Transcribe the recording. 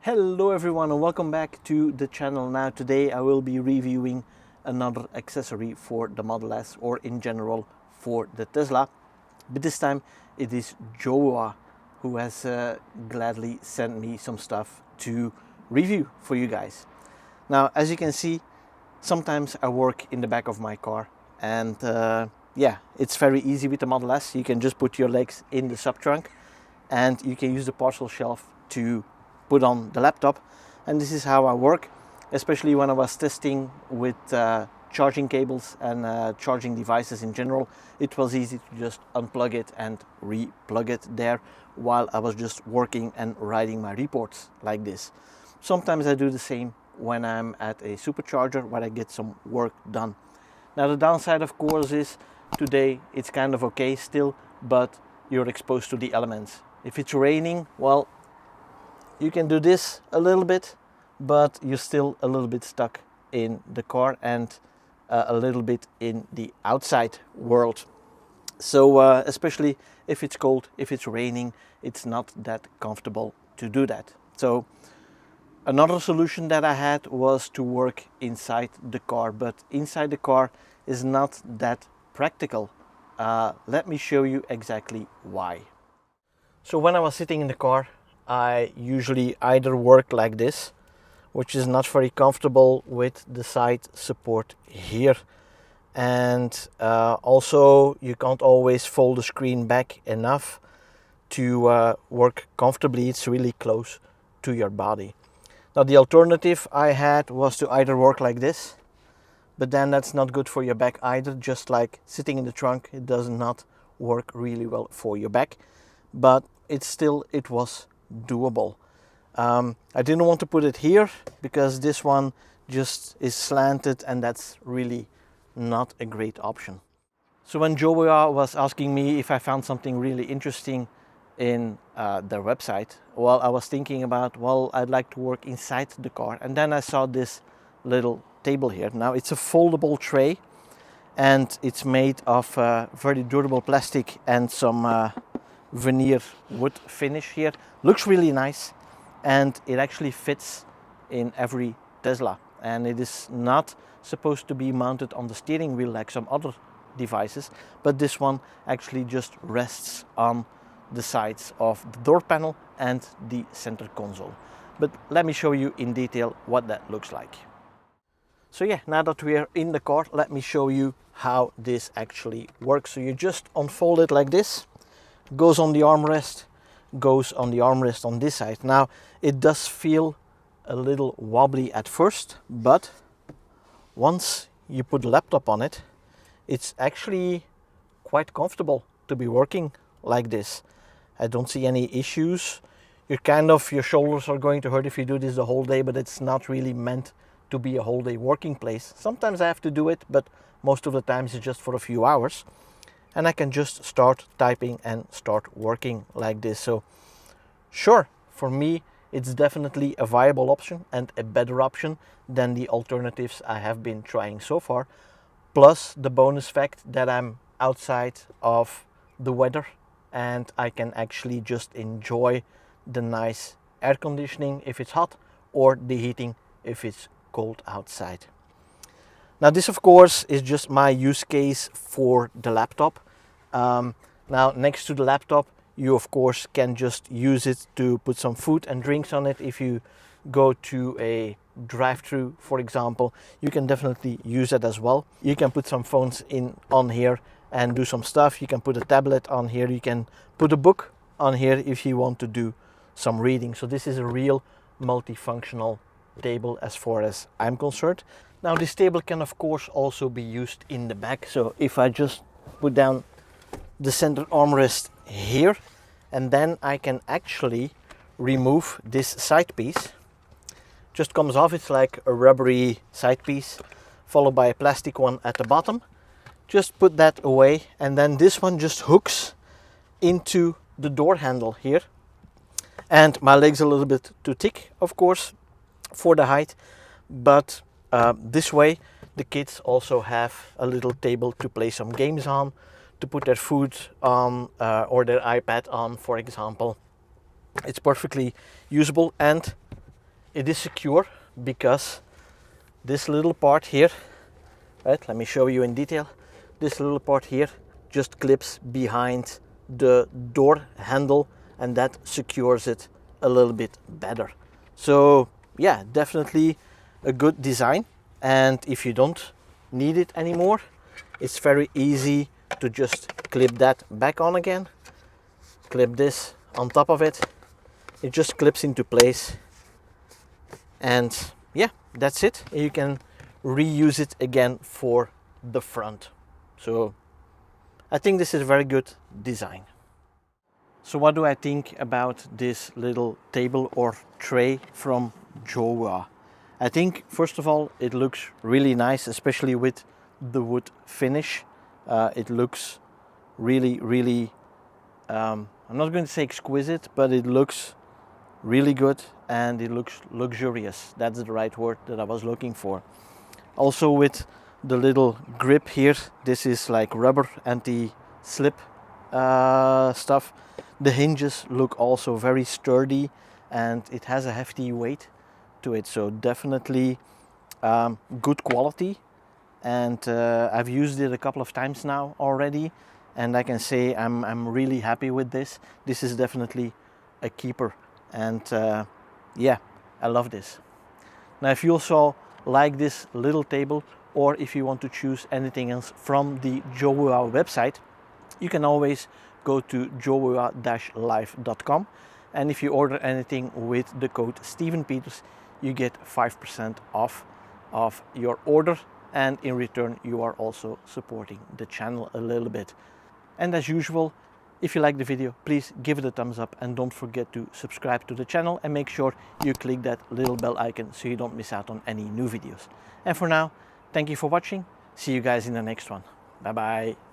Hello everyone and welcome back to the channel. Now today I will be reviewing another accessory for the Model S, or in general for the Tesla, but this time it is JOWUA who has gladly sent me some stuff to review for you guys. Now as you can see, sometimes I work in the back of my car and yeah, it's very easy with the Model S. You can just put your legs in the sub trunk and you can use the parcel shelf to put on the laptop, and this is how I work, especially when I was testing with charging cables and charging devices in general. It was easy to just unplug it and re-plug it there while I was just working and writing my reports like this. Sometimes I do the same when I'm at a supercharger where I get some work done. Now the downside of course is today it's kind of okay still, but you're exposed to the elements. If it's raining, well, you can do this a little bit, but you're still a little bit stuck in the car and a little bit in the outside world. So especially if it's cold, if it's raining, it's not that comfortable to do that. So another solution that I had was to work inside the car, but inside the car is not that practical. Let me show you exactly why. So when I was sitting in the car, I usually either work like this, which is not very comfortable with the side support here, and also you can't always fold the screen back enough to work comfortably. It's really close to your body. Now the alternative I had was to either work like this, but then that's not good for your back either. Just like sitting in the trunk, it does not work really well for your back, but it was doable. I didn't want to put it here because this one just is slanted and that's really not a great option. So when JOWUA was asking me if I found something really interesting in their website, well, I was thinking about, well, I'd like to work inside the car, and then I saw this little table here. Now it's a foldable tray and it's made of very durable plastic and some veneer wood finish here. Looks really nice, and it actually fits in every Tesla, and it is not supposed to be mounted on the steering wheel like some other devices, but this one actually just rests on the sides of the door panel and the center console. But let me show you in detail what that looks like. So yeah, now that we are in the car, let me show you how this actually works. So you just unfold it like this, goes on the armrest, goes on the armrest on this side. Now it does feel a little wobbly at first, but once you put the laptop on it, it's actually quite comfortable to be working like this. I don't see any issues. Your shoulders are going to hurt if you do this the whole day, but it's not really meant to be a whole day working place. Sometimes I have to do it, but most of the times it's just for a few hours. And I can just start typing and start working like this. So sure, for me it's definitely a viable option and a better option than the alternatives I have been trying so far. Plus the bonus fact that I'm outside of the weather and I can actually just enjoy the nice air conditioning if it's hot, or the heating if it's cold outside. Now this of course is just my use case for the laptop. Now next to the laptop you of course can just use it to put some food and drinks on it. If you go to a drive-through, for example, you can definitely use it as well. You can put some phones on here and do some stuff. You can put a tablet on here. You can put a book on here if you want to do some reading. So this is a real multifunctional table as far as I'm concerned. Now this table can of course also be used in the back. So if I just put down the center armrest here, and then I can actually remove this side piece. Just comes off. It's like a rubbery side piece followed by a plastic one at the bottom. Just put that away, and then this one just hooks into the door handle here. And my leg's a little bit too thick of course for the height, but this way the kids also have a little table to play some games on, to put their food on or their iPad on, for example. It's perfectly usable, and it is secure because this little part here, right, let me show you in detail. This little part here just clips behind the door handle, and that secures it a little bit better. So yeah, definitely a good design. And if you don't need it anymore, it's very easy to just clip that back on again, clip this on top of it, it just clips into place, and yeah, that's it. You can reuse it again for the front. So I think this is a very good design. So what do I think about this little table or tray from JOWUA? I think first of all it looks really nice, especially with the wood finish. It looks really I'm not going to say exquisite, but it looks really good and it looks luxurious. That's the right word that I was looking for. Also with the little grip here, this is like rubber anti-slip stuff. The hinges look also very sturdy and it has a hefty weight to it, so definitely good quality. And I've used it a couple of times now already, and I can say I'm really happy with this. This is definitely a keeper, and yeah, I love this. Now if you also like this little table, or if you want to choose anything else from the JOWUA website, you can always go to jowua-live.com, and if you order anything with the code Steven Peters, you get 5% off of your order, and in return you are also supporting the channel a little bit. And as usual, if you like the video, please give it a thumbs up and don't forget to subscribe to the channel, and make sure you click that little bell icon so you don't miss out on any new videos. And for now, thank you for watching. See you guys in the next one. Bye bye.